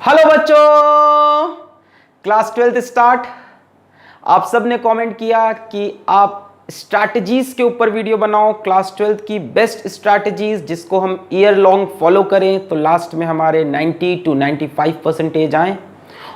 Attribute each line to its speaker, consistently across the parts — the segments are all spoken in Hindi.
Speaker 1: हेलो बच्चों, क्लास 12th स्टार्ट। आप सब ने कमेंट किया कि आप स्ट्रैटेजीज के ऊपर वीडियो बनाओ, क्लास 12th की बेस्ट स्ट्रैटेजीज जिसको हम ईयर लॉन्ग फॉलो करें तो लास्ट में हमारे 90 to 95% आए।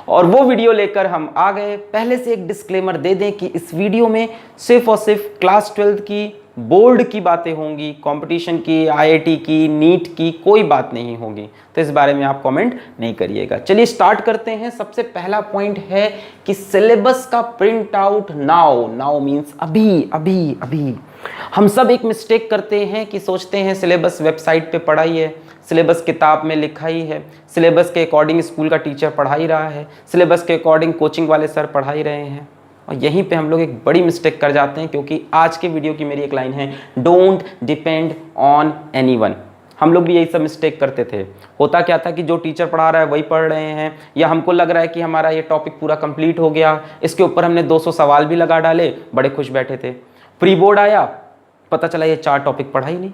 Speaker 1: और वो वीडियो लेकर हम आ गए। पहले से एक डिस्क्लेमर दे दें कि इस वीडियो में सिर्फ और सिर्फ क्लास 12th की बोर्ड की बातें होंगी, कंपटीशन की, आईआईटी की, नीट की कोई बात नहीं होगी, तो इस बारे में आप कमेंट नहीं करिएगा। चलिए स्टार्ट करते हैं। सबसे पहला पॉइंट है कि सिलेबस का print out now. Now means अभी अभी अभी। हम सब एक मिस्टेक करते हैं कि सोचते हैं सिलेबस वेबसाइट पे पढ़ा ही है, सिलेबस किताब में लिखा ही है, सिलेबस के अकॉर्डिंग स्कूल का टीचर पढ़ा ही रहा है, सिलेबस के अकॉर्डिंग कोचिंग वाले सर पढ़ा ही रहे हैं। और यहीं पे हम लोग एक बड़ी मिस्टेक कर जाते हैं, क्योंकि आज के वीडियो की मेरी एक लाइन है, डोंट डिपेंड ऑन एनीवन। हम लोग भी यही सब मिस्टेक करते थे। होता क्या था कि जो टीचर पढ़ा रहा है वही पढ़ रहे हैं, या हमको लग रहा है कि हमारा ये टॉपिक पूरा कंप्लीट हो गया, इसके ऊपर हमने 200 सवाल भी लगा डाले, बड़े खुश बैठे थे। प्री बोर्ड आया, पता चला ये 4 टॉपिक पढ़ा ही नहीं,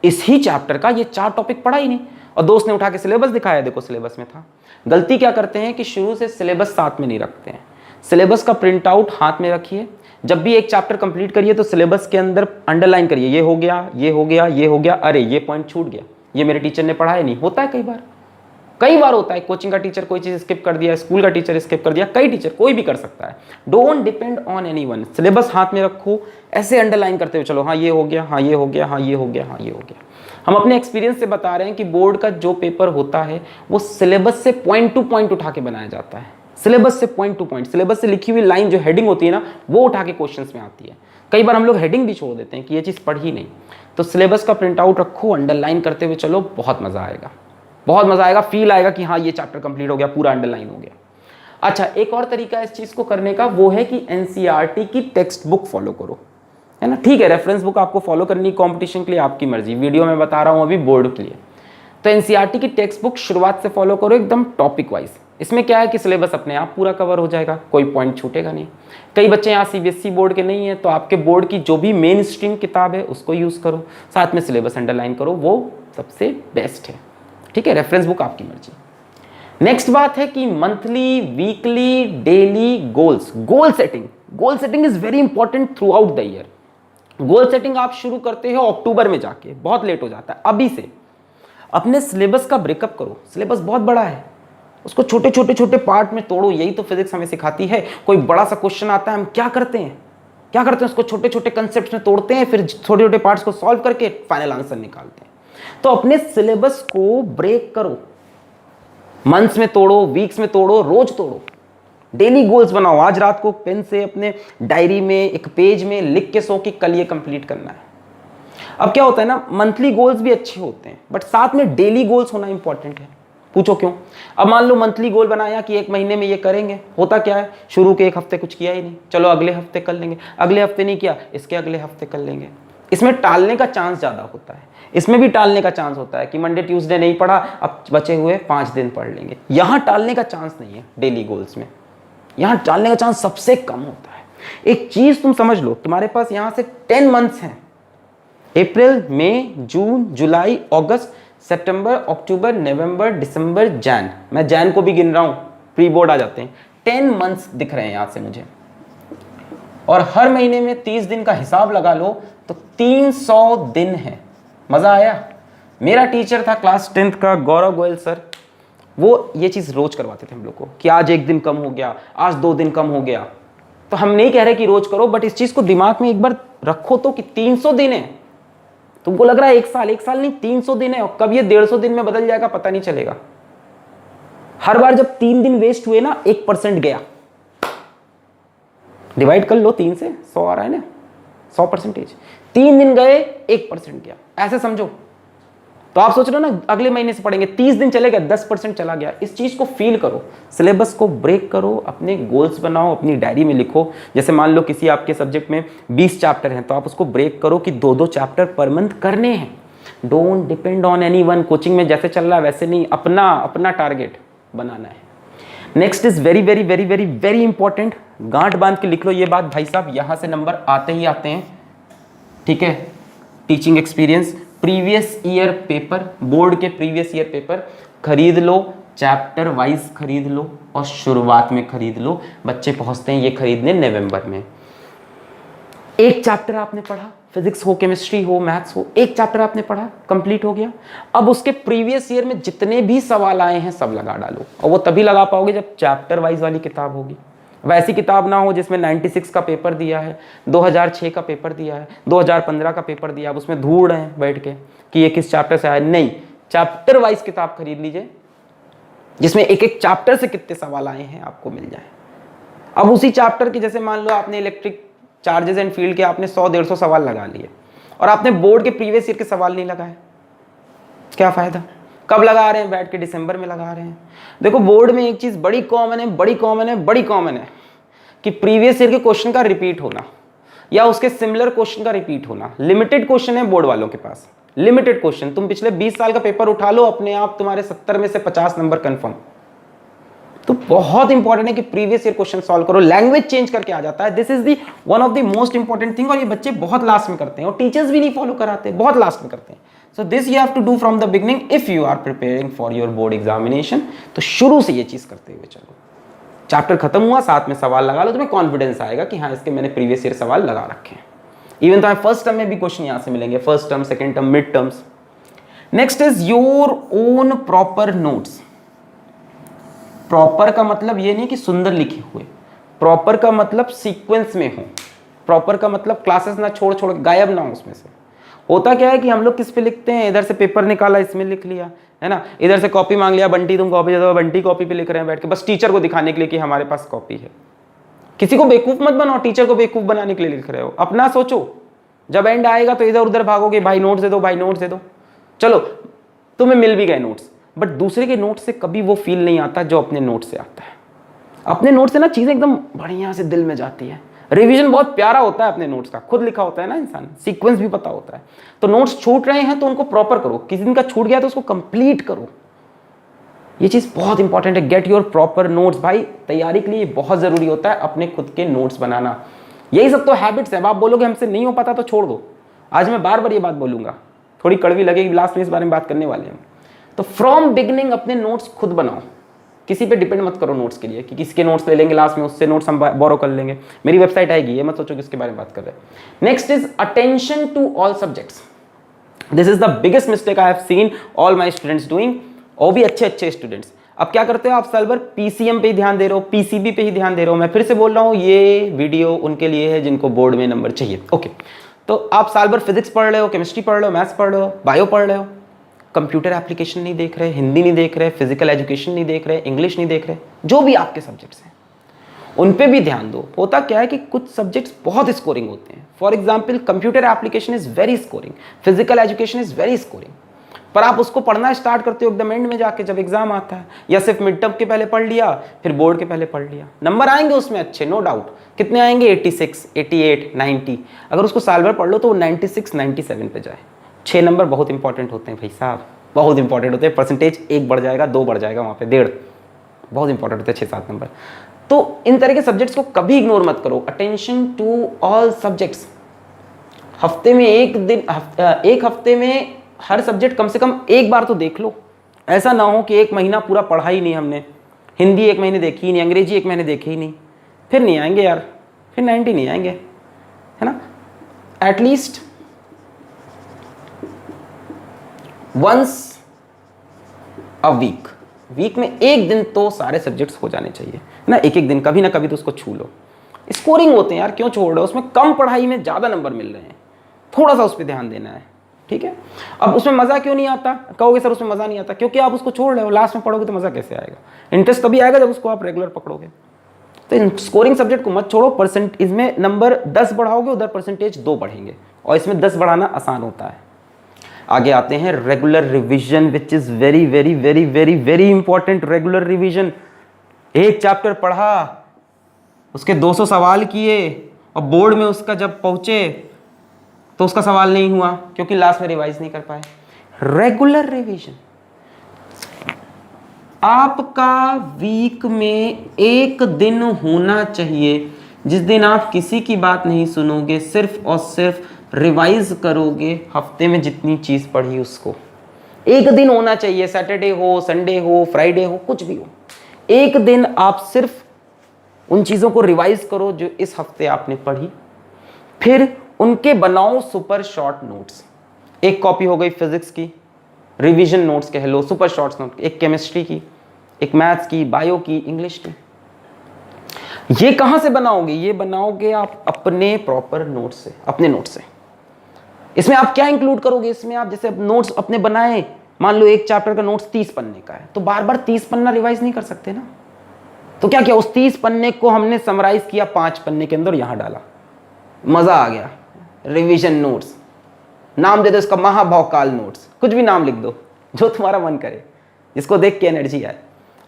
Speaker 1: इस ही चैप्टर का ये 4 टॉपिक पढ़ा ही नहीं, और दोस्त ने उठा के सिलेबस दिखाया, देखो सिलेबस में था। गलती क्या करते हैं कि शुरू से सिलेबस साथ में नहीं रखते हैं। सिलेबस का प्रिंट आउट हाथ में रखिए, जब भी एक चैप्टर कंप्लीट करिए तो सिलेबस के अंदर अंडरलाइन करिए, ये हो गया, ये हो गया, ये हो गया, अरे ये पॉइंट छूट गया, ये मेरे टीचर ने पढ़ाया नहीं। होता है कई बार होता है, कोचिंग का टीचर कोई चीज स्किप कर दिया, स्कूल का टीचर स्किप कर दिया, कई टीचर, कोई भी कर सकता है। Don't depend on anyone. Syllabus हाथ में रखो, ऐसे अंडरलाइन करते हुए चलो, हाँ ये हो गया, हाँ ये हो गया, हाँ ये हो गया, हाँ ये हो गया। हम अपने एक्सपीरियंस से बता रहे हैं कि बोर्ड का जो पेपर होता है वो सिलेबस से पॉइंट टू पॉइंट उठा के बनाया जाता है। सिलेबस से पॉइंट टू पॉइंट, सिलेबस से लिखी हुई लाइन जो हेडिंग होती है ना, वो उठा के क्वेश्चंस में आती है। कई बार हम लोग हेडिंग भी छोड़ देते हैं कि ये चीज़ पढ़ ही नहीं। तो सिलेबस का प्रिंट आउट रखो, अंडरलाइन करते हुए चलो, बहुत मजा आएगा, बहुत मजा आएगा, फील आएगा कि हाँ ये चैप्टर कंप्लीट हो गया, पूरा अंडरलाइन हो गया। अच्छा, एक और तरीका इस चीज़ को करने का वो है कि एनसीईआरटी की टेक्स्ट बुक फॉलो करो, है ना। ठीक है, रेफरेंस बुक आपको फॉलो करनी कंपटीशन के लिए, आपकी मर्जी, वीडियो में बता रहा हूँ अभी बोर्ड के लिए। तो एनसीईआरटी की टेक्स्ट बुक शुरुआत से फॉलो करो, एकदम टॉपिक वाइज। इसमें क्या है कि सिलेबस अपने आप पूरा कवर हो जाएगा, कोई पॉइंट छूटेगा नहीं। कई बच्चे यहाँ सीबीएसई बोर्ड के नहीं है, तो आपके बोर्ड की जो भी मेन स्ट्रीम किताब है उसको यूज़ करो, साथ में सिलेबस अंडरलाइन करो, वो सबसे बेस्ट है। ठीक है, रेफरेंस बुक आपकी मर्जी। नेक्स्ट बात है कि monthly, weekly, daily goals. Goal setting is very important through out the year. Goal setting आप शुरू करते हो अक्टूबर में जाके, बहुत लेट हो जाता है। अभी से अपने सिलेबस का ब्रेकअप करो। सिलेबस बहुत बड़ा है, उसको छोटे छोटे पार्ट में तोड़ो। यही तो फिजिक्स हमें सिखाती है। कोई बड़ा सा क्वेश्चन आता है, हम क्या करते हैं उसको छोटे छोटे कंसेप्ट्स में तोड़ते हैं, फिर छोटे छोटे पार्ट्स को सॉल्व करके फाइनल आंसर निकालते हैं। तो अपने सिलेबस को ब्रेक करो, मंथ्स में तोड़ो, वीक्स में तोड़ो, रोज तोड़ो। डेली गोल्स बनाओ। आज रात को पेन से अपने डायरी में एक पेज में लिख के सो कि कल ये कंप्लीट करना है। अब क्या होता है ना, मंथली गोल्स भी अच्छे होते हैं, बट साथ में डेली गोल्स होना इंपॉर्टेंट है। पूछो क्यों? अब मान लो मंथली गोल बनाया कि एक महीने में ये करेंगे, होता क्या है, शुरू के एक हफ्ते कुछ किया ही नहीं, चलो अगले हफ्ते कर लेंगे, अगले हफ्ते नहीं किया, इसके अगले हफ्ते कर लेंगे। इसमें टालने का चांस ज़्यादा होता है। इसमें भी टालने का चांस होता है कि मंडे ट्यूसडे नहीं पढ़ा, अब बचे हुए 5 दिन पढ़ लेंगे। यहाँ टालने का चांस नहीं है डेली गोल्स में, यहाँ टालने का चांस सबसे कम होता है। एक चीज़ तुम समझ लो, तुम्हारे पास यहाँ से 10 मंथ्स हैं, अप्रैल, मई, जून, जुलाई, अगस्त, सितंबर, अक्टूबर, नवंबर, दिसंबर, जैन। मैं जैन को भी गिन रहा हूँ, प्री बोर्ड आ जाते हैं। 10 मंथ्स दिख रहे हैं यहाँ से मुझे, और हर महीने में 30 दिन का हिसाब लगा लो तो 300 दिन है। मजा आया? मेरा टीचर था क्लास 10th का गौरव गोयल सर, वो ये चीज़ रोज करवाते थे हम लोग को कि आज 1 दिन कम हो गया, आज 2 दिन कम हो गया। तो हम नहीं कह रहे कि रोज करो, बट इस चीज़ को दिमाग में एक बार रखो तो कि 300 दिन है। तुमको लग रहा है 1 साल नहीं, 300 दिन है, और कब ये 150 दिन में बदल जाएगा पता नहीं चलेगा। हर बार जब 3 दिन वेस्ट हुए ना, 1% गया। डिवाइड कर लो 3 से, 100 आ रहा है ना, 100%। 3 दिन गए, 1% गया, ऐसे समझो। तो आप सोच रहे हो ना अगले महीने से पढ़ेंगे, 30 दिन चले गए, 10% चला गया। इस चीज को फील करो, सिलेबस को ब्रेक करो, अपने गोल्स बनाओ, अपनी डायरी में लिखो। जैसे मान लो किसी आपके सब्जेक्ट में 20 चैप्टर हैं, तो आप उसको ब्रेक करो कि 2-2 चैप्टर पर मंथ करने हैं। Don't depend on anyone. Coaching में जैसे चल रहा है वैसे नहीं, अपना टारगेट बनाना है। Next is very very very very very important. गांठ बांध के लिख लो ये बात भाई साहब, यहां से नंबर आते ही आते हैं। ठीक है, teaching experience, previous year paper, board के प्रीवियस ईयर पेपर खरीद लो, चैप्टर वाइज खरीद लो और शुरुआत में खरीद लो। बच्चे पहुंचते हैं ये खरीदने नवंबर में। एक चैप्टर आपने पढ़ा, फिजिक्स हो, केमिस्ट्री हो, मैथ्स हो, एक चैप्टर आपने पढ़ा, कंप्लीट हो गया। अब उसके प्रीवियस ईयर में जितने भी सवाल आए हैं सब लगा डालो, और वो तभी लगा पाओगे जब चैप्टर वाइज वाली किताब होगी। वैसी किताब ना हो जिसमें 96 का पेपर दिया है, 2006 का पेपर दिया है, 2015 का पेपर दिया, अब उसमें धूड़ है बैठ के कि ये किस चैप्टर से आया। नहीं, चैप्टर वाइज किताब खरीद लीजिए जिसमें एक एक चैप्टर से कितने सवाल आए हैं आपको मिल जाए। अब उसी चैप्टर के, जैसे मान लो आपने इलेक्ट्रिक चार्जेस एंड फील्ड के आपने 100-150 सवाल लगा लिए और आपने बोर्ड के प्रीवियस ईयर के सवाल नहीं लगाए, क्या फायदा। कब लगा रहे हैं? बैठ के दिसंबर में लगा रहे हैं। देखो बोर्ड में एक चीज बड़ी कॉमन है कि प्रीवियस ईयर के क्वेश्चन का रिपीट होना या उसके सिमिलर क्वेश्चन का रिपीट होना। लिमिटेड क्वेश्चन है बोर्ड वालों के पास, लिमिटेड क्वेश्चन। तुम पिछले 20 साल का पेपर उठा लो, अपने आप तुम्हारे 70 में से 50 नंबर कंफर्म। तो बहुत इंपॉर्टेंट है कि प्रीवियस ईयर क्वेश्चन सॉल्व करो। लैंग्वेज चेंज करके आ जाता है, this is the one of the most important thing. और ये बच्चे बहुत लास्ट में करते हैं और टीचर्स भी नहीं फॉलो कराते, बहुत लास्ट में करते हैं। So this you have to do from the beginning if you are preparing for your board examination. तो शुरू से ये चीज करते हुए चलो। चैप्टर खत्म हुआ, साथ में सवाल लगा लो, तुम्हें कॉन्फिडेंस आएगा कि हाँ इसके मैंने प्रीवियस ईयर सवाल लगा रखे हैं। इवन तो फर्स्ट टर्म में भी क्वेश्चन यहां से मिलेंगे, first term, second term, mid terms. Next is your own proper notes. Proper का मतलब ये नहीं कि सुंदर लिखे हुए, प्रॉपर का मतलब सीक्वेंस में हो, प्रॉपर का मतलब क्लासेस ना छोड़ छोड़ गायब ना हो उसमें से। होता क्या है कि हम लोग किस पे लिखते हैं, इधर से पेपर निकाला इसमें लिख लिया, है ना, इधर से कॉपी मांग लिया, बंटी तुम कॉपी दे दो, बंटी कॉपी पे लिख रहे हैं बैठ के, बस टीचर को दिखाने के लिए कि हमारे पास कॉपी है। किसी को बेवकूफ मत बनाओ, टीचर को बेवकूफ बनाने के लिए लिख रहे हो। अपना सोचो, जब एंड आएगा तो इधर उधर भागोगे, भाई नोट्स दे दो, भाई नोट्स दे दो। चलो तुम्हें मिल भी गए नोट्स, बट दूसरे के नोट से कभी वो फील नहीं आता जो अपने नोट से आता है। अपने नोट से ना चीजें एकदम बढ़िया से दिल में जाती है। रिवीजन बहुत प्यारा होता है अपने नोट्स का, खुद लिखा होता है ना इंसान, सीक्वेंस भी पता होता है। तो नोट्स छूट रहे हैं तो उनको प्रॉपर करो, किसी दिन का छूट गया तो उसको कंप्लीट करो। ये चीज बहुत इंपॉर्टेंट है, गेट योर प्रॉपर नोट्स। भाई तैयारी के लिए बहुत जरूरी होता है अपने खुद के नोट्स बनाना। यही सब तो हैबिट्स है। आप बोलोगे हमसे नहीं हो पाता तो छोड़ दो, आज मैं बार बार ये बात बोलूंगा, थोड़ी कड़वी लगेगी, लास्ट में इस बारे में बात करने वाले हैं। तो फ्रॉम बिगनिंग अपने नोट्स खुद बनाओ, किसी पे डिपेंड मत करो नोट्स के लिए कि किसके नोट्स ले लेंगे लास्ट में, उससे नोट्स हम बोरो कर लेंगे। मेरी वेबसाइट आएगी, ये मत सोचो किसके बारे में बात कर रहे हैं। Next is attention to all subjects. This is the biggest mistake I have seen all my students doing, और भी अच्छे स्टूडेंट्स। अब क्या करते हो आप, साल भर पीसीएम पे ही ध्यान दे रहे हो, पीसीबी पे ही ध्यान दे रहे हो। मैं फिर से बोल रहा हूँ, ये वीडियो उनके लिए है जिनको बोर्ड में नंबर चाहिए। ओके, तो आप साल भर फिजिक्स पढ़ रहे हो, केमिस्ट्री पढ़ रहे हो, मैथ्स पढ़ रहे हो, बायो पढ़ रहे हो, कंप्यूटर एप्लीकेशन नहीं देख रहे, हिंदी नहीं देख रहे, फिजिकल एजुकेशन नहीं देख रहे, इंग्लिश नहीं देख रहे, जो भी आपके सब्जेक्ट्स हैं उन पे भी ध्यान दो। होता क्या है कि कुछ सब्जेक्ट्स बहुत स्कोरिंग होते हैं। For example computer application is very scoring, physical education is very scoring, पर आप उसको पढ़ना स्टार्ट करते हो एकदम एंड में जाके जब एग्जाम आता है, या सिर्फ मिड टर्म के पहले पढ़ लिया फिर बोर्ड के पहले पढ़ लिया। नंबर आएंगे उसमें अच्छे, नो डाउट। कितने आएंगे? 86, 88, 90। अगर उसको साल भर पढ़ लो तो वो 96, 97 पे जाए। 6 नंबर बहुत इंपॉर्टेंट होते हैं भाई साहब, बहुत इंपॉर्टेंट होते हैं। परसेंटेज 1 बढ़ जाएगा, 2 बढ़ जाएगा, वहाँ पे 1.5 बहुत इंपॉर्टेंट होते हैं, 6-7 नंबर। तो इन तरह के सब्जेक्ट्स को कभी इग्नोर मत करो। Attention to all subjects. हफ्ते में एक हफ्ते में हर सब्जेक्ट कम से कम एक बार तो देख लो। ऐसा ना हो कि 1 महीना पूरा पढ़ा ही नहीं हमने, हिंदी 1 महीने देखी ही नहीं, अंग्रेजी 1 महीने देखी ही नहीं, फिर नहीं आएंगे यार, फिर 90 नहीं आएंगे, है ना। एटलीस्ट वंस अ वीक में 1 दिन तो सारे सब्जेक्ट्स हो जाने चाहिए ना, एक दिन, कभी ना कभी तो उसको छू लो। स्कोरिंग होते हैं यार, क्यों छोड़ रहे हो? उसमें कम पढ़ाई में ज़्यादा नंबर मिल रहे हैं, थोड़ा सा उस पर ध्यान देना है, ठीक है। अब उसमें मज़ा क्यों नहीं आता? कहोगे सर उसमें मज़ा नहीं आता, क्योंकि आप उसको छोड़ रहे हो। लास्ट में पढ़ोगे तो मज़ा कैसे आएगा? इंटरेस्ट तभी आएगा जब उसको आप रेगुलर पकड़ोगे। तो इन स्कोरिंग सब्जेक्ट को मत छोड़ो। परसेंट इसमें नंबर 10 बढ़ाओगे, उधर परसेंटेज 2 बढ़ेंगे, और इसमें 10 बढ़ाना आसान होता है। आगे आते हैं regular revision, which is very very very very very important. Regular revision, एक चैप्टर पढ़ा, उसके 200 सवाल किए, और बोर्ड में उसका जब पहुंचे तो उसका सवाल नहीं हुआ क्योंकि लास्ट में रिवाइज नहीं कर पाए। रेगुलर रिवीजन, आपका वीक में 1 दिन होना चाहिए जिस दिन आप किसी की बात नहीं सुनोगे, सिर्फ और सिर्फ रिवाइज करोगे हफ्ते में जितनी चीज पढ़ी उसको। एक दिन होना चाहिए, सैटरडे हो, संडे हो, फ्राइडे हो, कुछ भी हो, एक दिन आप सिर्फ उन चीज़ों को रिवाइज करो जो इस हफ्ते आपने पढ़ी, फिर उनके बनाओ सुपर शॉर्ट नोट्स। एक कॉपी हो गई फिजिक्स की, रिवीजन नोट्स कह लो, सुपर शॉर्ट्स नोट, एक केमिस्ट्री की, एक मैथ्स की, बायो की, इंग्लिश की। ये कहां से बनाओगे? ये बनाओगे आप अपने प्रॉपर नोट से, अपने नोट से। इसमें आप क्या इंक्लूड करोगे? इसमें आप जैसे नोट्स अपने बनाए, मान लो एक चैप्टर का नोट्स 30 पन्ने का है, तो बार बार 30 पन्ना रिवाइज नहीं कर सकते ना। तो क्या किया, उस 30 पन्ने को हमने समराइज किया 5 पन्ने के अंदर, यहां डाला, मजा आ गया। रिवीजन नोट्स, नाम दे दो इसका महाभौकाल नोट्स, कुछ भी नाम लिख दो जो तुम्हारा मन करे, जिसको देख के एनर्जी आए।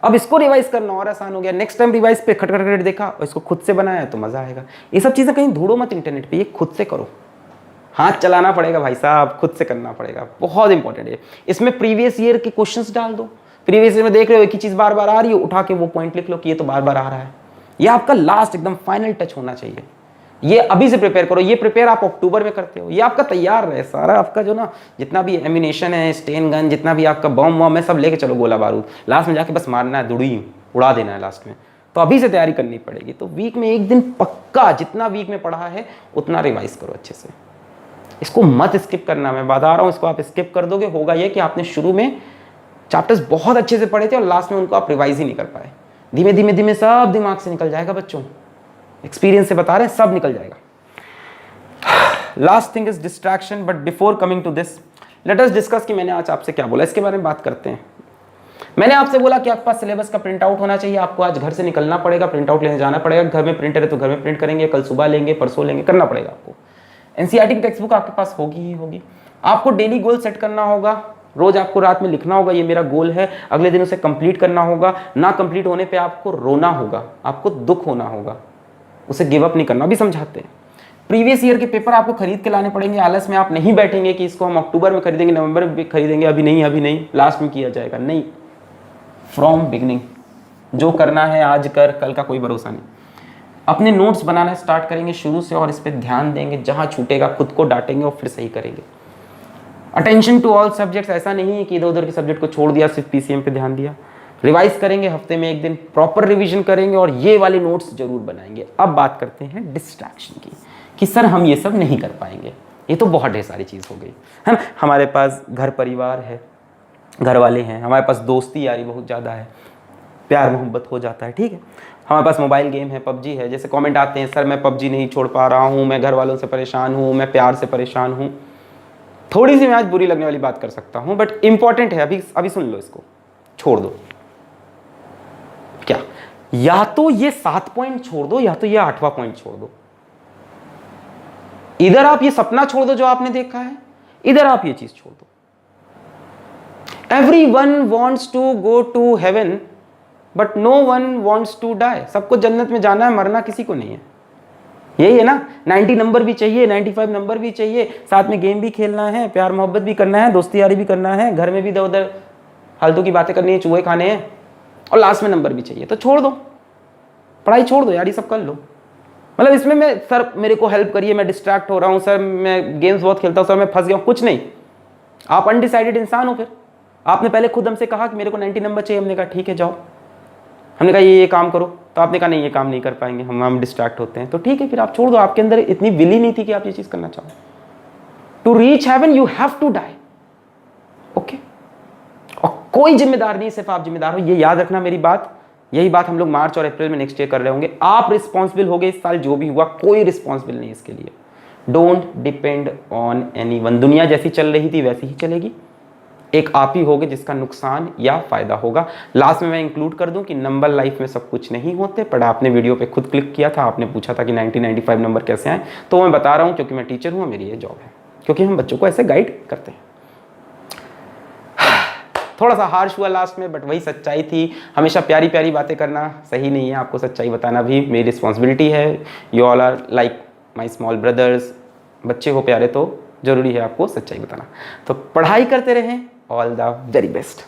Speaker 1: अब इसको रिवाइज करना और आसान हो गया। नेक्स्ट टाइम रिवाइज पे खटखट देखा और इसको खुद से बनाया तो मजा आएगा। ये सब चीजें कहीं ढूंढो मत इंटरनेट पे, ये खुद से करो। हाथ चलाना पड़ेगा भाई साहब, खुद से करना पड़ेगा, बहुत इंपॉर्टेंट है। इसमें प्रीवियस ईयर के क्वेश्चंस डाल दो, प्रीवियस ईयर में देख रहे हो एक ही चीज बार बार आ रही है, उठा के वो पॉइंट लिख लो कि ये तो बार बार आ रहा है। ये आपका लास्ट एकदम फाइनल टच होना चाहिए। ये अभी से प्रिपेयर करो। ये प्रिपेयर आप अक्टूबर में करते हो, ये आपका तैयार रहे सारा, आपका जो ना जितना भी एम्यूनेशन है, स्टेन गन, जितना भी आपका बम वम है, सब लेके चलो, गोला बारूद, लास्ट में जाके बस मारना है, दुड़ी उड़ा देना है लास्ट में। तो अभी से तैयारी करनी पड़ेगी। तो वीक में एक दिन पक्का, जितना वीक में पढ़ा है उतना रिवाइज करो अच्छे से। इसको मत स्किप करना, मैं बता रहा हूँ, इसको आप स्किप कर दोगे, होगा ये कि आपने शुरू में चैप्टर्स बहुत अच्छे से पढ़े थे और लास्ट में उनको आप रिवाइज ही नहीं कर पाए। धीमे धीमे धीमे सब दिमाग से निकल जाएगा बच्चों, एक्सपीरियंस से बता रहे हैं, सब निकल जाएगा। Last thing is distraction, but before coming to this let us discuss कि मैंने आज आपसे क्या बोला, इसके बारे में बात करते हैं। मैंने आपसे बोला कि आपके पास सिलेबस का प्रिंट आउट होना चाहिए, आपको आज घर से निकलना पड़ेगा, प्रिंट आउट लेने जाना पड़ेगा। घर में प्रिंटर है तो घर में प्रिंट करेंगे, कल सुबह लेंगे, परसों लेंगे, करना पड़ेगा आपको। एनसीईआरटी की टेक्स्ट बुक आपके पास होगी ही होगी। आपको डेली गोल सेट करना होगा, रोज आपको रात में लिखना होगा ये मेरा गोल है, अगले दिन उसे कंप्लीट करना होगा। ना कंप्लीट होने पे आपको रोना होगा, आपको दुख होना होगा, उसे गिव अप नहीं करना। अभी समझाते हैं। प्रीवियस ईयर के पेपर आपको खरीद के लाने पड़ेंगे। आलस में आप नहीं बैठेंगे कि इसको हम अक्टूबर में खरीदेंगे, नवंबर में खरीदेंगे, अभी नहीं, लास्ट में किया जाएगा। नहीं, फ्रॉम बिगिनिंग जो करना है आज कर, कल का कोई भरोसा नहीं। अपने नोट्स बनाना स्टार्ट करेंगे शुरू से और इस पर ध्यान देंगे, जहां छूटेगा खुद को डांटेंगे और फिर सही करेंगे। अटेंशन टू ऑल सब्जेक्ट्स, ऐसा नहीं है कि इधर उधर के सब्जेक्ट को छोड़ दिया, सिर्फ पीसीएम पे ध्यान दिया। रिवाइज करेंगे, हफ्ते में एक दिन प्रॉपर रिवीजन करेंगे और ये वाले नोट्स जरूर बनाएंगे। अब बात करते हैं डिस्ट्रैक्शन की, कि सर हम ये सब नहीं कर पाएंगे, ये तो बहुत ढेर सारी चीज़ हो गई है ना। हमारे पास घर परिवार है, घर वाले हैं, हमारे पास दोस्ती यारी बहुत ज़्यादा है, प्यार मोहब्बत हो जाता है, ठीक है। हमारे पास मोबाइल गेम है, पबजी है। जैसे कमेंट आते हैं, सर मैं पबजी नहीं छोड़ पा रहा हूँ, मैं घर वालों से परेशान हूँ, मैं प्यार से परेशान हूँ। थोड़ी सी मैं आज बुरी लगने वाली बात कर सकता हूँ, बट इंपॉर्टेंट है, अभी सुन लो, इसको छोड़ दो। क्या, या तो ये 7 पॉइंट छोड़ दो, या तो ये 8वां पॉइंट छोड़ दो। इधर आप ये सपना छोड़ दो जो आपने देखा है, इधर आप ये चीज छोड़ दो। Everyone wants to go to heaven, but no one wants to die. सबको जन्नत में जाना है, मरना किसी को नहीं है। यही है ना, 90 नंबर भी चाहिए, 95 नंबर भी चाहिए, साथ में गेम भी खेलना है, प्यार मोहब्बत भी करना है, दोस्ती यारी भी करना है, घर में भी इधर उधर फालतू की बातें करनी है, चूहे खाने हैं, और लास्ट में नंबर भी चाहिए। तो छोड़ दो, पढ़ाई छोड़ दो यार, ये सब कर लो। मतलब इसमें मैं, सर मेरे को हेल्प करिए, मैं डिस्ट्रैक्ट हो रहा हूँ, सर मैं गेम्स बहुत खेलता हूँ, सर मैं फंस गया हूँ, कुछ नहीं। आप अनडिसाइडेड इंसान हो। फिर आपने पहले खुद हमसे कहा कि मेरे को 90 नंबर चाहिए, हमने कहा ठीक है जाओ। हमने कहा ये काम करो, तो आपने कहा नहीं ये काम नहीं कर पाएंगे, हम डिस्ट्रैक्ट होते हैं। तो ठीक है, फिर आप छोड़ दो। आपके अंदर इतनी विल ही नहीं थी कि आप ये चीज़ करना चाहो। To reach heaven you have to die, okay. और कोई जिम्मेदार नहीं, सिर्फ आप जिम्मेदार हो, ये याद रखना मेरी बात। यही बात हम लोग मार्च और अप्रैल में नेक्स्ट ईयर कर रहे होंगे। आप रिस्पॉन्सिबल हो गए इस साल, जो भी हुआ कोई रिस्पॉन्सिबल नहीं इसके लिए। Don't depend on anyone. दुनिया जैसी चल रही थी वैसी ही चलेगी, एक आप ही होगे जिसका नुकसान या फायदा होगा। लास्ट में मैं इंक्लूड कर दूं कि नंबर लाइफ में सब कुछ नहीं होते, पर आपने वीडियो पे खुद क्लिक किया था, आपने पूछा था कि 90-95 नंबर कैसे आए, तो मैं बता रहा हूं क्योंकि मैं टीचर हूं, मेरी ये जॉब है, क्योंकि हम बच्चों को ऐसे गाइड करते हैं। थोड़ा सा हार्श हुआ लास्ट में, बट वही सच्चाई थी। हमेशा प्यारी प्यारी बातें करना सही नहीं है, आपको सच्चाई बताना भी मेरी रिस्पॉन्सिबिलिटी है। You all are like my small brothers. बच्चे हो प्यारे तो जरूरी है आपको सच्चाई बताना। तो पढ़ाई करते रहें, ऑल द वेरी बेस्ट।